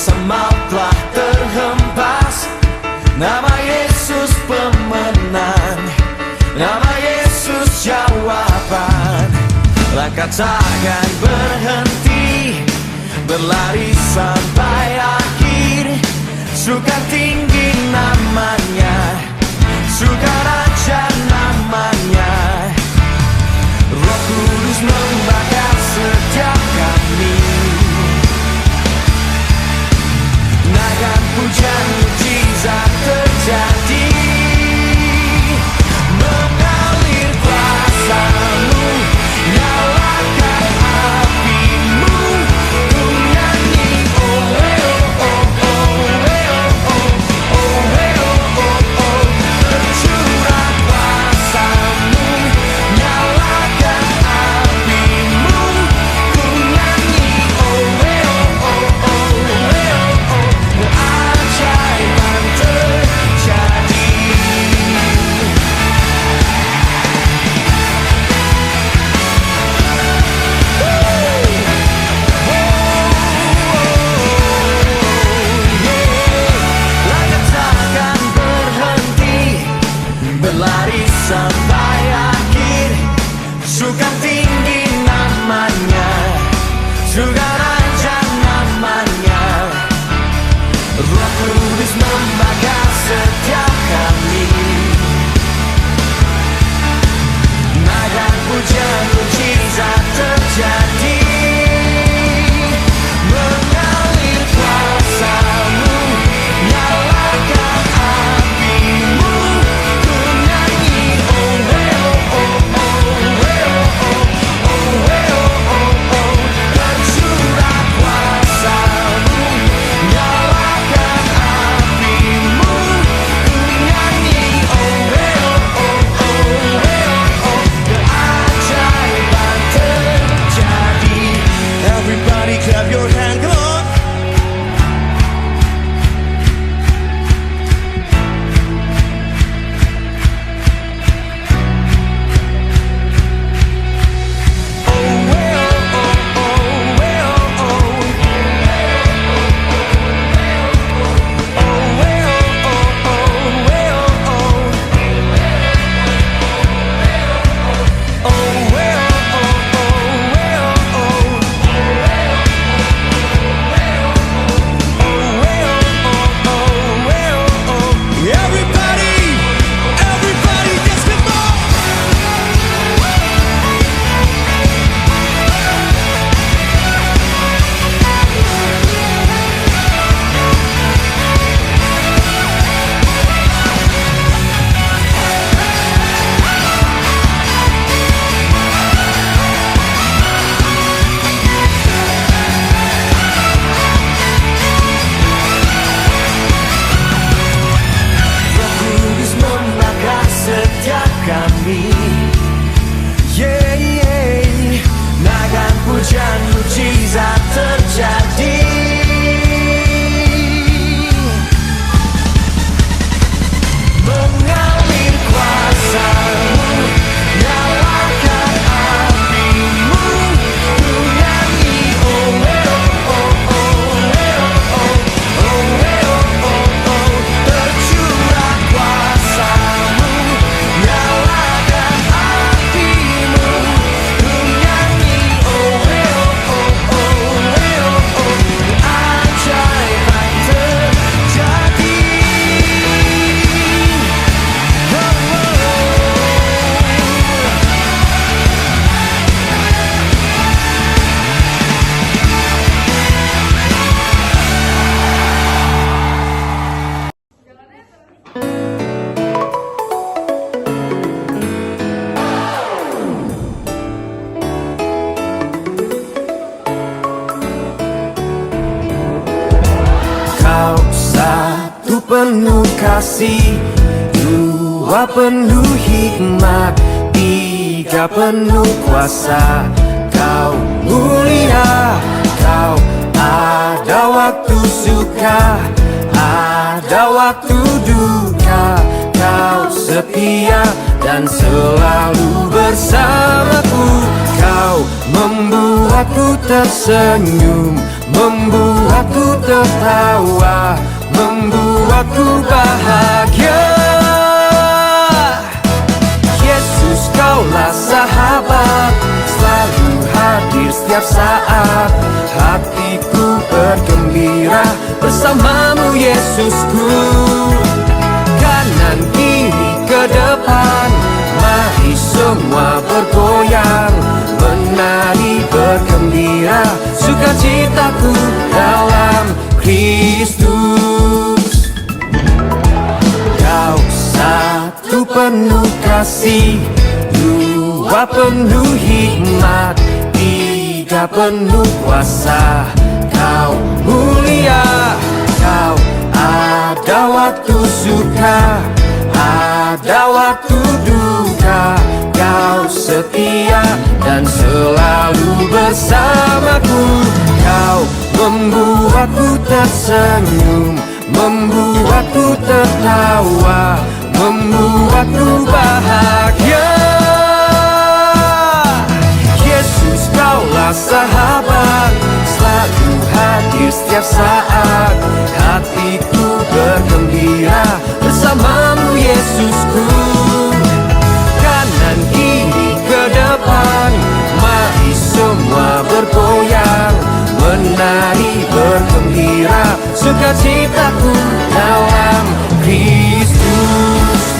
kuasa maut telah terhempas. Nama Yesus pemenang, nama Yesus jawaban. Langkah takkan berhenti, berlari sampai akhir. Surga tinggi namanya, surga raja namanya. Roh Kudus membakar setiap kami. Naga pujian mujizat terjadi. Mengalir kuasa-Mu, nyalakan api-Mu. Ku nyanyi oh oh oh oh oh oh oh oh oh. Tercurah kuasa-Mu, nyalakan api-Mu. Ku nyanyi oh oh oh oh oh. Keajaiban terjadi. Langkah takkan berhenti, berlari sampai akhir. Surga tinggi namanya, surga raja namanya. Roh Kudus membakar setiap kami. Naga pujian mujizat terjadi. Mengalir kuasa-Mu, nyalakan api-Mu. Ku nyanyi oh oh oh oh oh oh oh. Tercurah kuasa-Mu, nyalakan api-Mu. Ku nyanyi oh oh oh oh. Keajaiban terjadi. Everybody clap your hand, come on. Everybody, just come on. Roh Kudus membakar setiap kami. Yeah, yeah. Naga pujian mujizat terjadi. Mengalir kuasa-Mu, nyalakan api-Mu. Ku nyanyi oh oh oh oh oh oh. Tercurah kuasa-Mu, nyalakan api-Mu. Ku nyanyi oh oh oh oh. Keajaiban terjadi. Kau satu penuh kasih, dua penuh hikmat, tiga penuh kuasa. Kau mulia, kau ada waktu suka, ada waktu duka. Kau setia dan selalu bersamaku. Kau membuatku tersenyum, membuatku tertawa, membuatku bahagia. Yesus, kaulah sahabat, selalu hadir setiap saat. Hatiku bergembira bersamamu Yesusku. Kanan kiri ke depan, mari semua bergoyang, menari bergembira, sukacitaku dalam Kristus. Kau satu penuh kasih, dua penuh hikmat, tiga penuh kuasa. Kau mulia, kau ada waktu suka, ada waktu duka. Kau setia dan selalu bersamaku. Kau membuatku tersenyum, membuatku tertawa, membuatku bahagia. Yesus, kaulah sahabat, selalu hadir setiap saat. Hatiku bergembira bersamamu Yesusku. Kanan kiri ke depan, mari semua bergoyang, menari bergembira, sukacitaku dalam Kristus.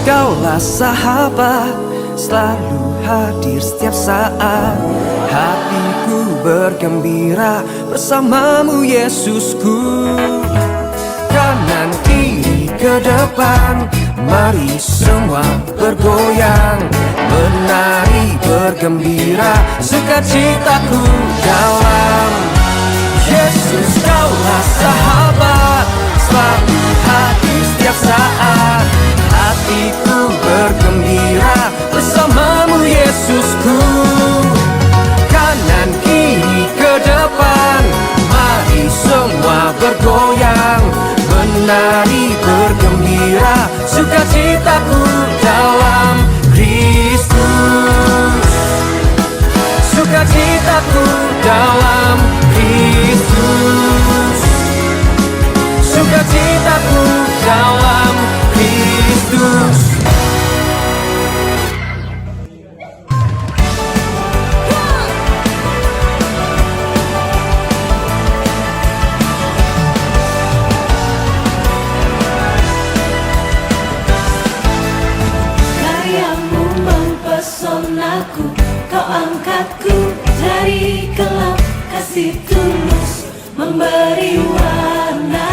Kaulah sahabat, selalu hadir setiap saat. Hatiku bergembira bersamamu Yesusku. Kanan kiri ke depan, mari semua bergoyang, menari bergembira, sukacitaku dalam Yesus. Kaulah sahabat, selalu hadir setiap saat. Hatiku bergembira bersamamu Yesusku. Kanan kiri ke depan, mari semua bergoyang, menari bergembira, sukacitaku dalam Kristus. Sukacitaku dalam Kristus. Sukacitaku dalam Kristus. Karyamu mempesonaku, kau angkatku dari gelap, kasih tulus memberi warna.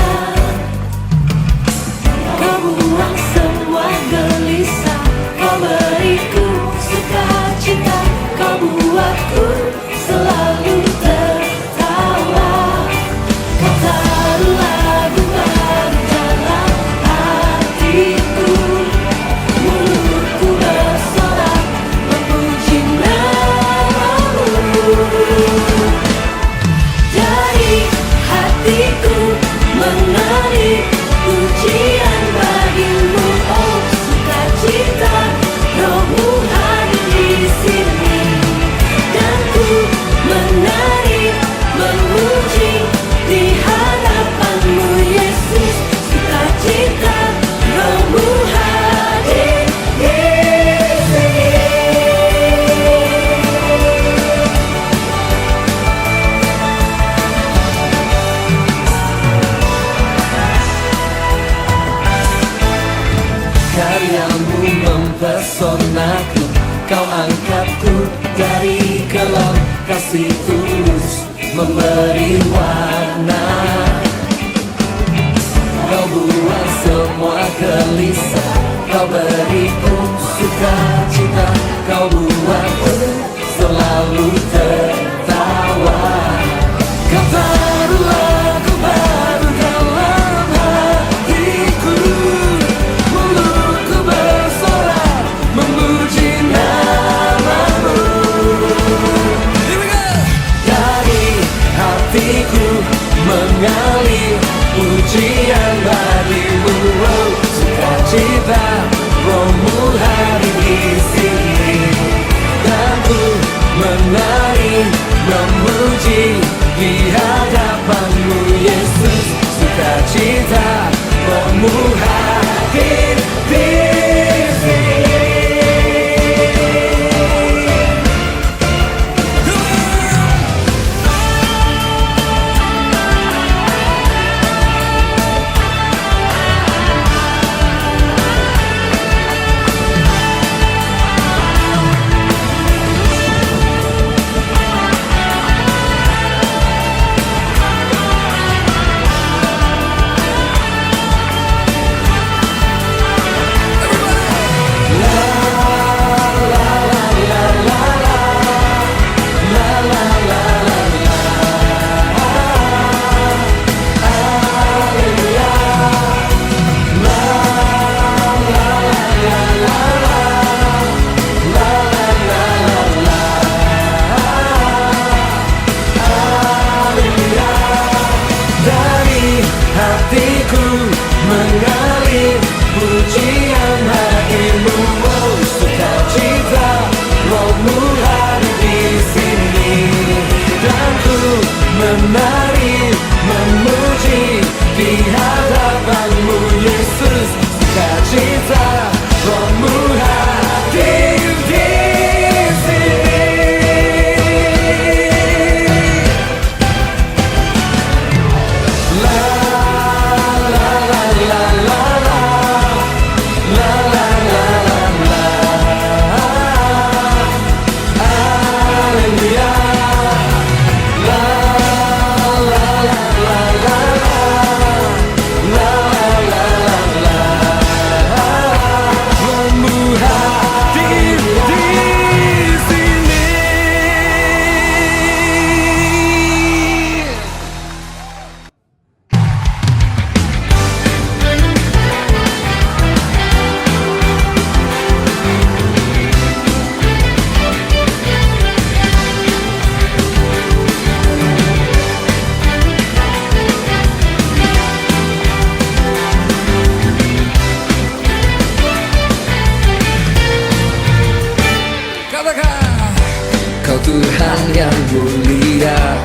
Kau buang semua gelisah, kau beriku sukacita, kau buatku selalu tertawa. Kau taruh lagu baru dalam hatiku, mulutku bersorak memuji namamu. Dari hatiku menari pujian bagimu, oh sukacita, Rohmu hadir di sini. Dan ku menari, memuji di hadapanmu Yesus, sukacita, Rohmu hadir di sini. Karyamu mempesonaku, kau angkatku dari gelap, kasih tulus memberi warna. Kau buang semua gelisah, kau beriku sukacita, kau buatku selalu tertawa. Kau taruh lagu baru dalam hatiku, mulutku bersorak menari, memuji di hadapanmu Yesus. Sukacita rohmu hadir di sini. Hatiku mengalir pujian hadimu, oh sukacita rohmu hadir di sini. Dan ku menari, memuji di hadapanmu Yesus. Sukacita rohmu hadir di sini. Kau Tuhan yang mulia,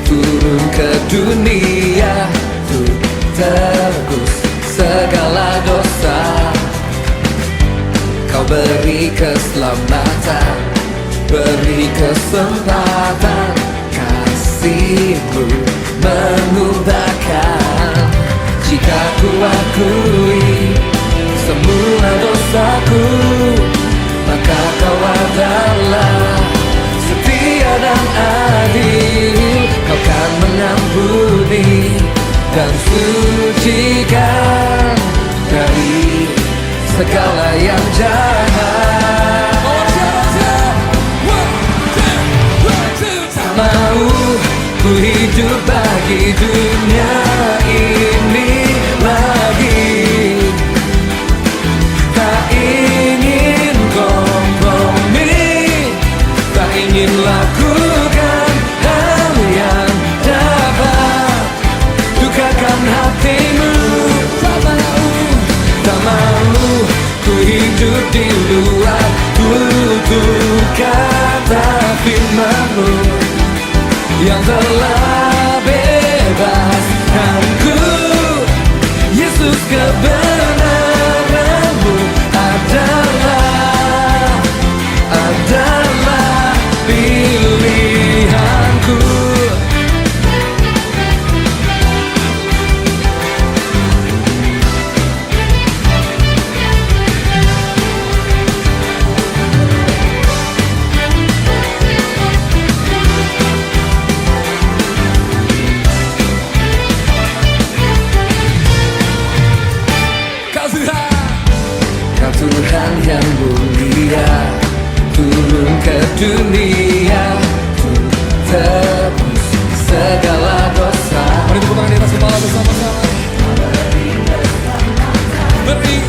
turun ke dunia untuk tebus segala dosa. Kau beri keselamatan, beri kesempatan, kasih-Mu mengubahkan. Jika ku akui semua dosaku, maka Kau adalah setia dan adil. Kau kan mengampuni dan sucikan dari segala yang jahat. Tak mau ku hidup bagi dunia ini lagi. Tak ingin kompromi, tak ingin lakukan hal yang dapat dukakan hatimu. Tak mau ku hidup di luar tutur kata firman-Mu yang telah bebaskanku. Yesus, kebenaran-Mu adalah pilihanku. Kau Tuhan yang mulia, turun ke dunia untuk tebus segala dosa. Mari tepuk tangan di atas kepala bersama-sama. Beri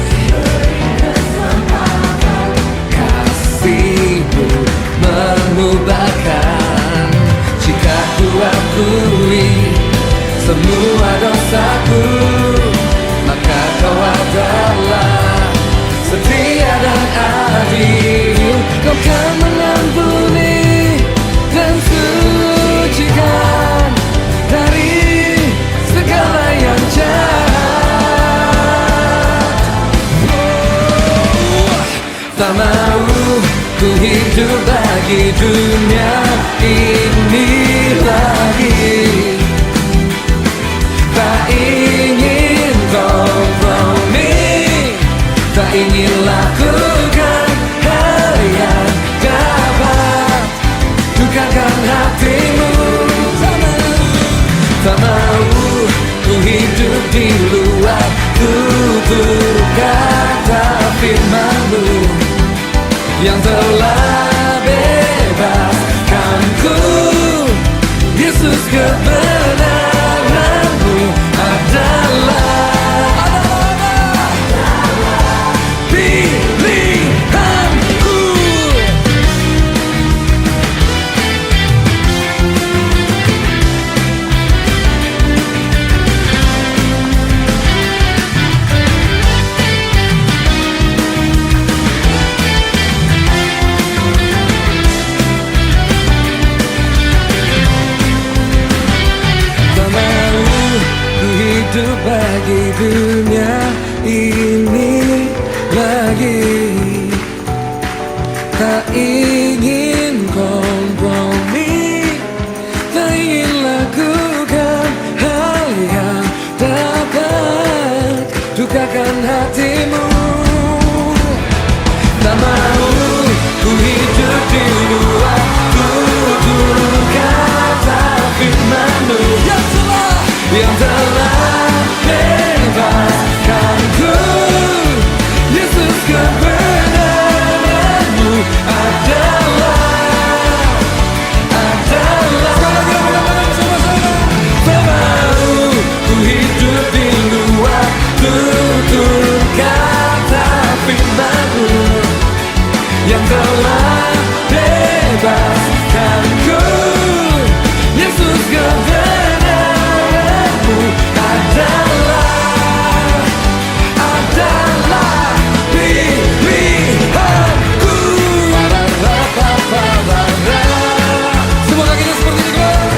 kesempatan, kasih-Mu mengubahkan. Jika ku akui semua dosaku, maka Kau adalah setia dan adil. Kau kan mengampuni Tak mau ku hidup bagi dunia ini lagi. Tak ingin kompromi, tak ingin lakukan hal yang dapat dukakan hatimu. Tak mau ku hidup di luar tutur kata firman-Mu yang telah bebaskanku. Yesus, kebenaran-Mu adalah pilihanku. Hidup bagi dunia ini lagi. Tak ingin kompromi, tak ingin lakukan hal yang dapat dukakan hatimu. Tak mau ku hidup di luar tutur kata firman-Mu yang telah bebaskanku. Yesus, kebenaran-Mu adalah tak mau ku hidup di luar tutur kata firman-Mu yang telah bebaskanku. Yesus, kebenaran-Mu adalah pilihanku. Semua kakinya seperti ini, keluar.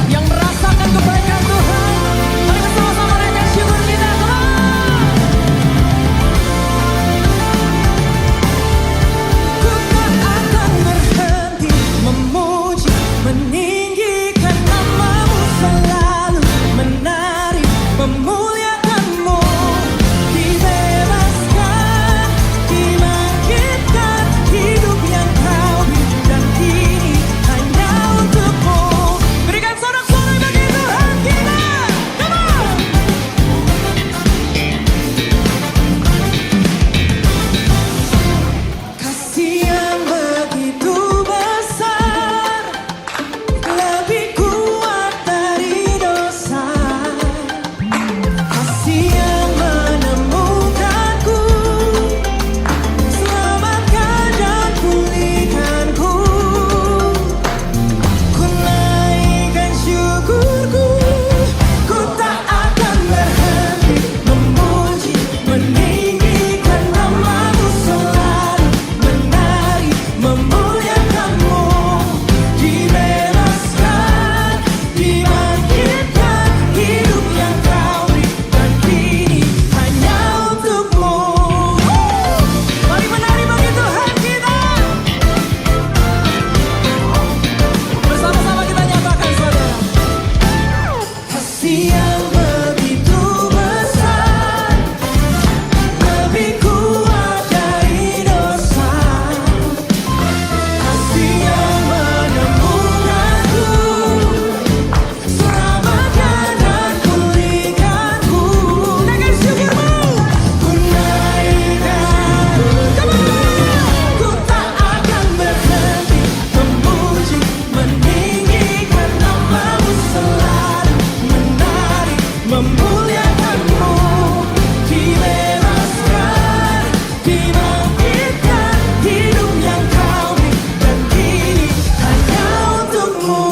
Yang merasakan kebaikan Tuhan, mari bersama-sama naikkan syukur kita. Ku tak akan berhenti memuji, meninggikan nama-Mu, selalu menari, memuliakan-Mu. Dibebaskan, dibangkitkan, hidup yang Kau beri dan kini hanya untuk-Mu. Berikan sorak-sorai bagi Tuhan kita. Come on! Kasih yang begitu besar, lebih kuat dari dosa. Kasih yang menemukanku, selamatkan dan pulihkanku. Ku naikkan syukurku, ku tak akan berhenti memuji, meninggikan nama-Mu, selalu menari, memuliakan-Mu. Dibebaskan, dibangkitkan, hidup yang Kau beri dan kini hanya untuk-Mu. Mari menari bagi Tuhan kita. Bersama-sama kita nyatakan, saudara. Kasih yang begitu besar, lebih kuat dari dosa. Kasih yang menemukanku, selamatkan dan pulihkanku. Naikkan syukur-Mu, ku naikkan. Come on! Ku tak akan berhenti memuji, meninggikan nama-Mu, selalu menari, memuliakan-Mu. Dibebaskan, dibangkitkan, hidup yang Kau beri dan kini hanya untuk-Mu.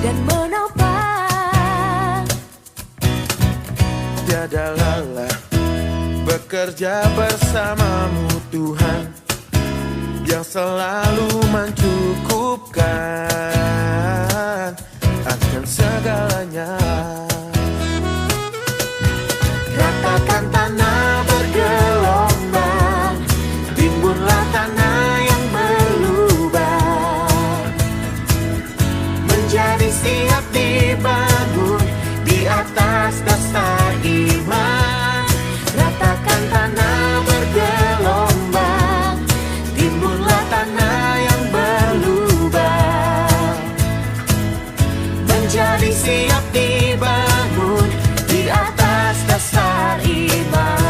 dan menopang. Tiada lelah bekerja bersamamu Tuhan, yang selalu mencukupkan akan segalanya. Ratakan tanah bergelombang, timbunlah tanah yang berlubang, menjadi siap dibangun di atas dasar iman. Ratakan tanah bergelombang, timbunlah tanah yang berlubang, menjadi siap dibangun di atas dasar iman.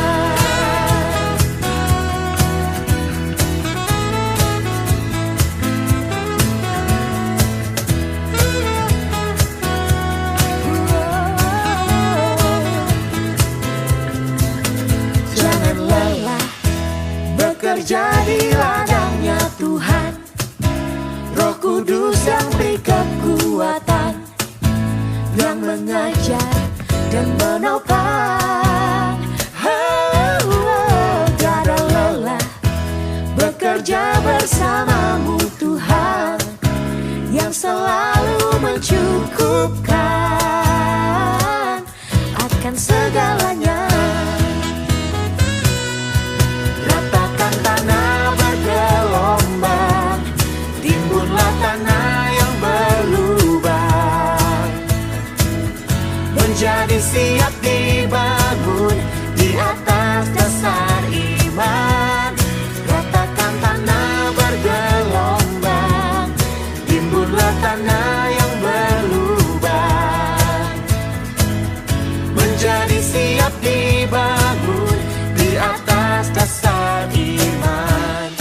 Jangan lelah bekerja di ladangnya Tuhan, Roh Kudus yang beri kekuatan, yang mengajar dan menopang. Tiada lelah bekerja bersamamu Tuhan, yang selalu mencukupkan akan segalanya. Ratakan tanah bergelombang, timbunlah tanah yang berlubang, menjadi siap dibangun di atas dasar iman. Ratakan tanah bergelombang, timbunlah tanah yang berlubang, menjadi siap dibangun di atas dasar iman.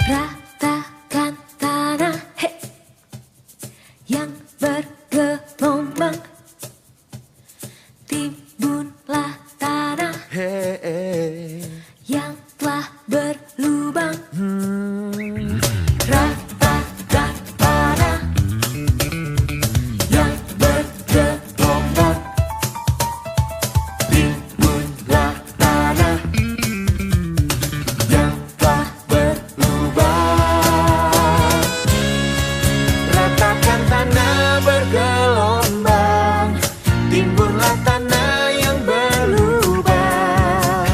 Ratakan tanah yang bergelombang, timbunlah tanah yang telah berlubang. Ratakan tanah yang bergelombang, Timbunlah tanah yang telah berlubang. Ratakan tanah bergelombang, timbunlah tanah yang berlubang,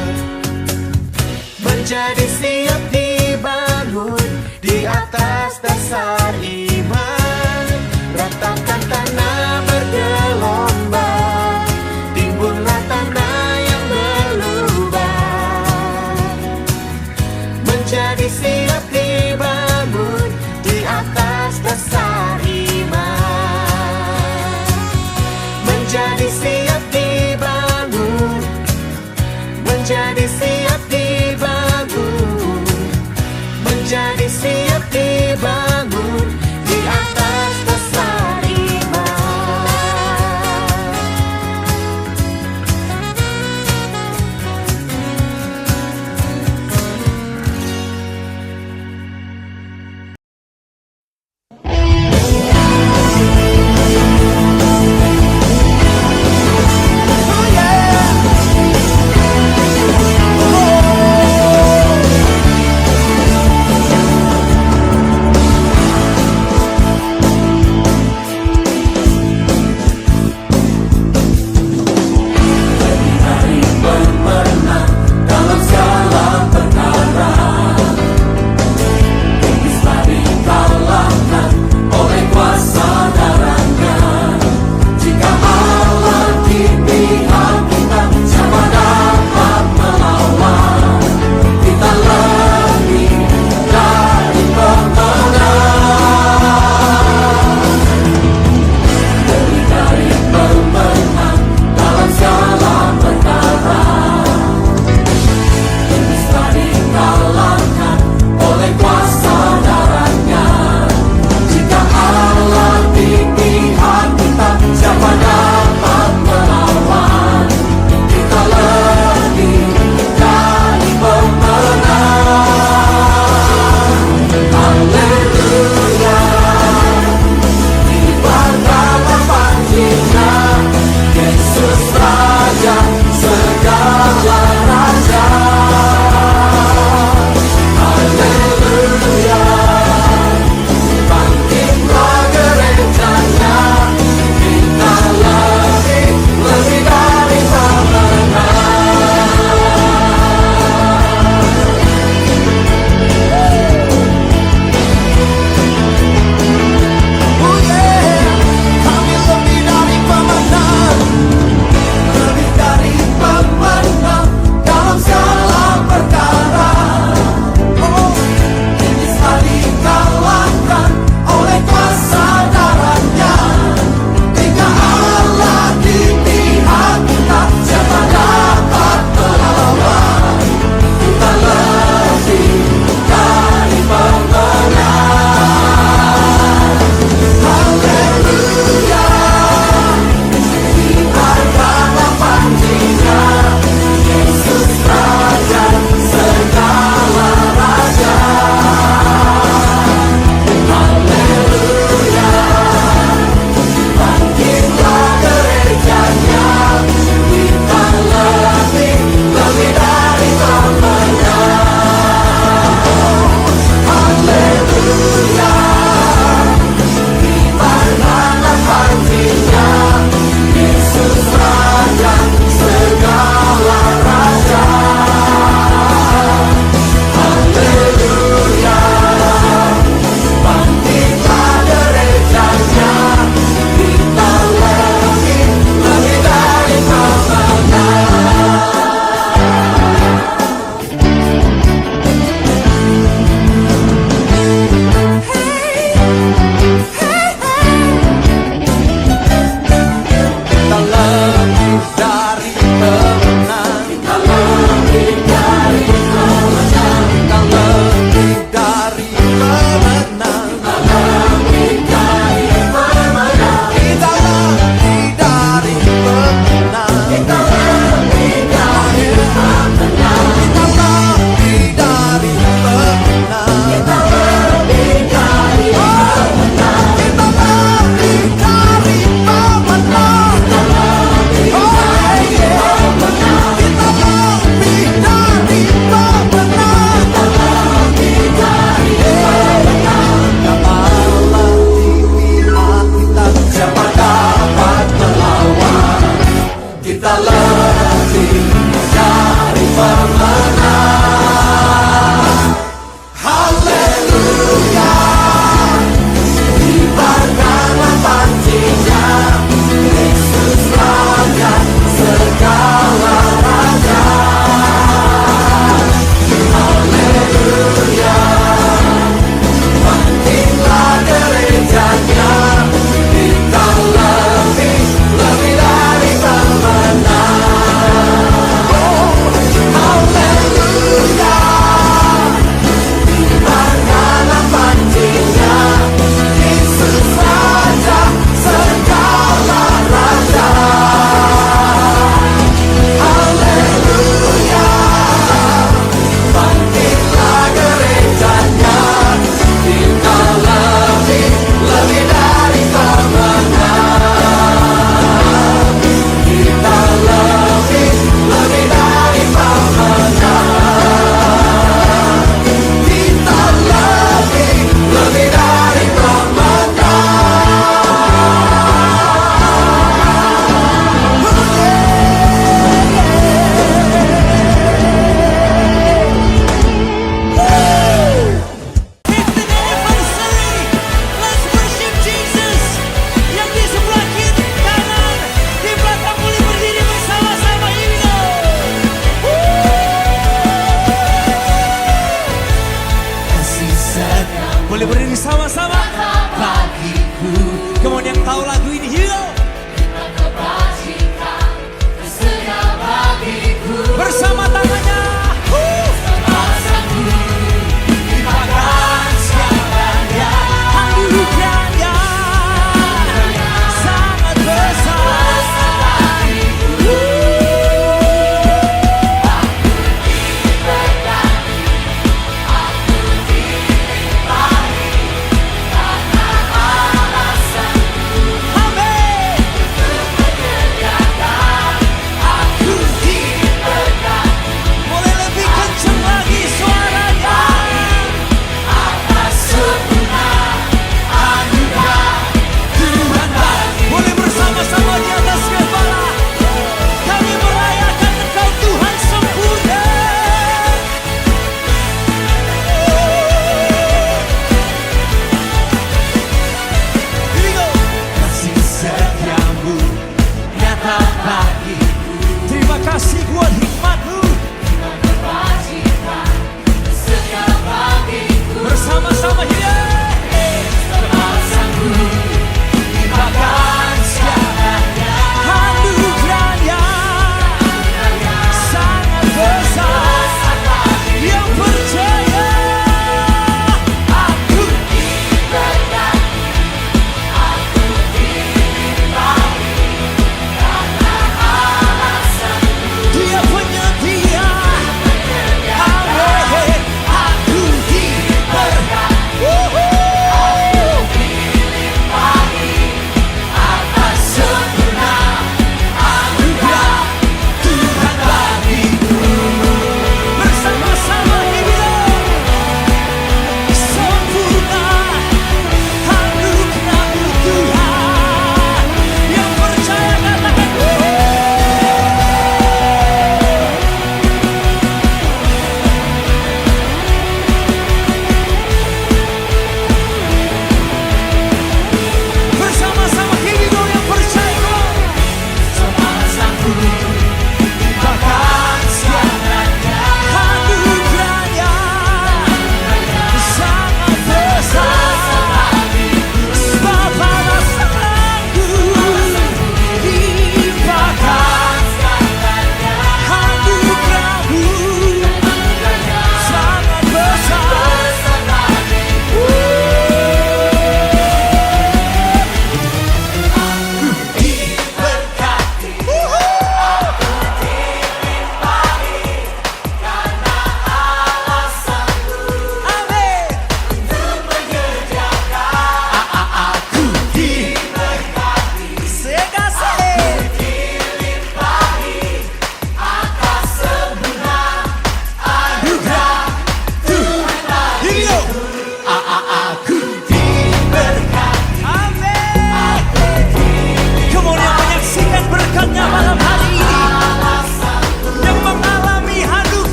menjadi siap dibangun di atas dasar iman. Ratakan tanah bergelombang, timbunlah tanah yang berlubang, menjadi siap dibangun di atas dasar iman. Menjadi siap dibangun, menjadi siap dibangun, menjadi siap dibangun di atas dasar iman.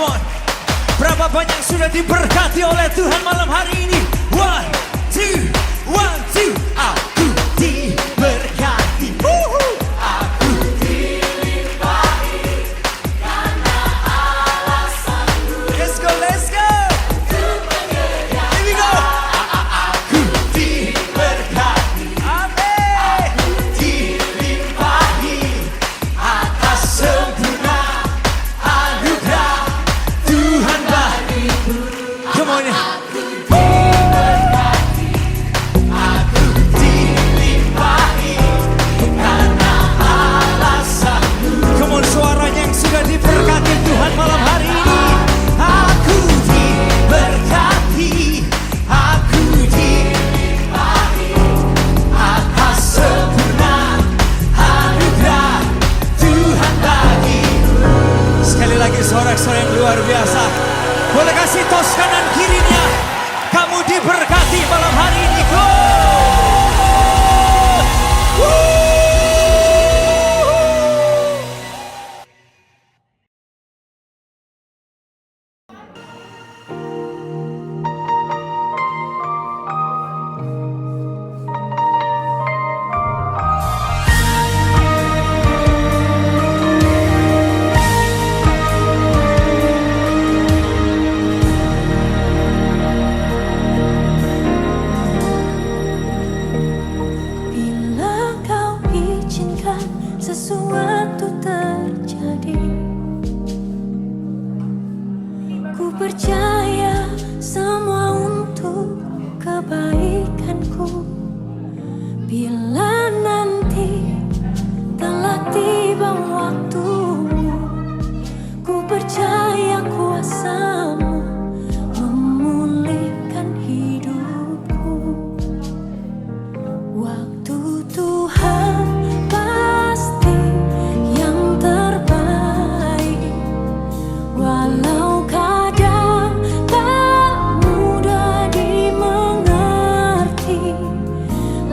Come on. Berapa banyak sudah diberkati oleh Tuhan malam hari ini? One, two. Aku diberkati. Aku dilimpahi karena alasanmu. Let's go. Here we go. Aku diberkati. Amin. Aku dilimpahi atas sempurna anugerah Tuhan bagiku. Come on. Diberkati Tuhan malam hari ini. Aku diberkati, aku dilimpahi atas sempurna anugerah Tuhan bagiku. Sekali lagi sorak-sorai yang luar biasa. Boleh kasih tos kanan kirinya. Kamu diberkati malam hari ini. Go! Sesuatu terjadi, ku percaya semua untuk kebaikanku. Bila nanti telah tiba waktumu, ku percaya kuasamu memulihkan hidupku. Waktu Tuhan pasti yang terbaik, walau kadang tak mudah dimengerti.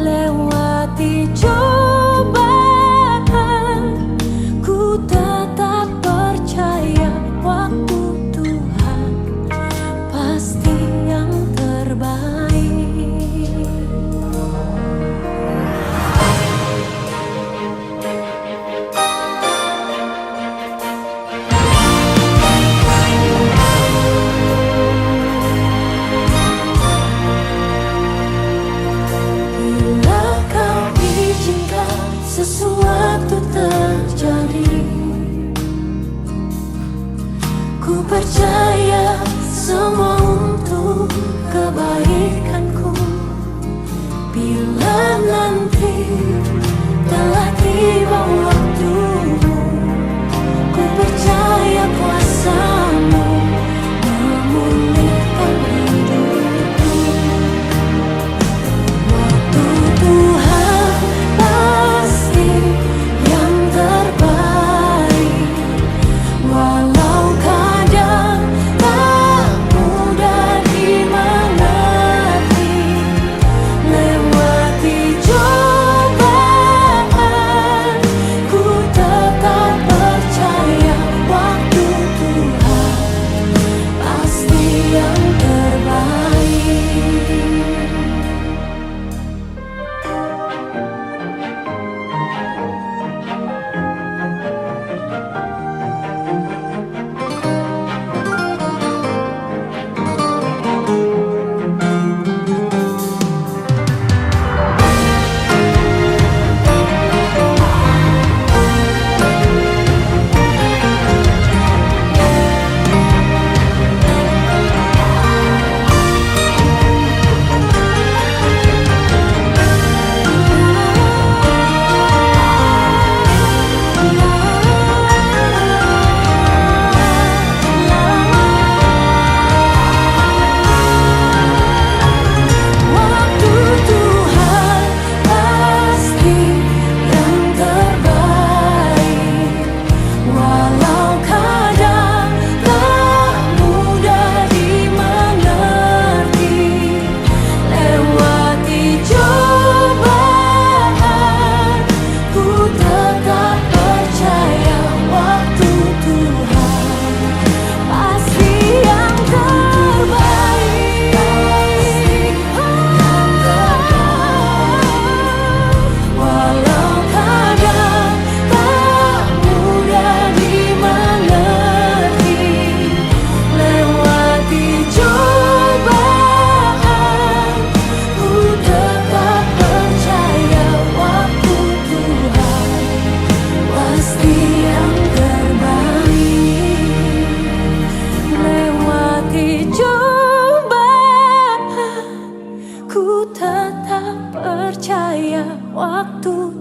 Lewati cobaan, ku tetap percaya waktu Tuhan pasti yang terbaik. Sesuatu terjadi, ku percaya semua untuk kebaikanku. Bila nanti telah tiba waktumu, ku percaya kuasamu memulihkan hidupku. Waktu Tuhan pasti yang terbaik, walau kadang tak mudah dimengerti. Lewati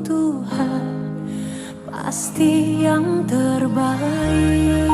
Tuhan pasti yang terbaik.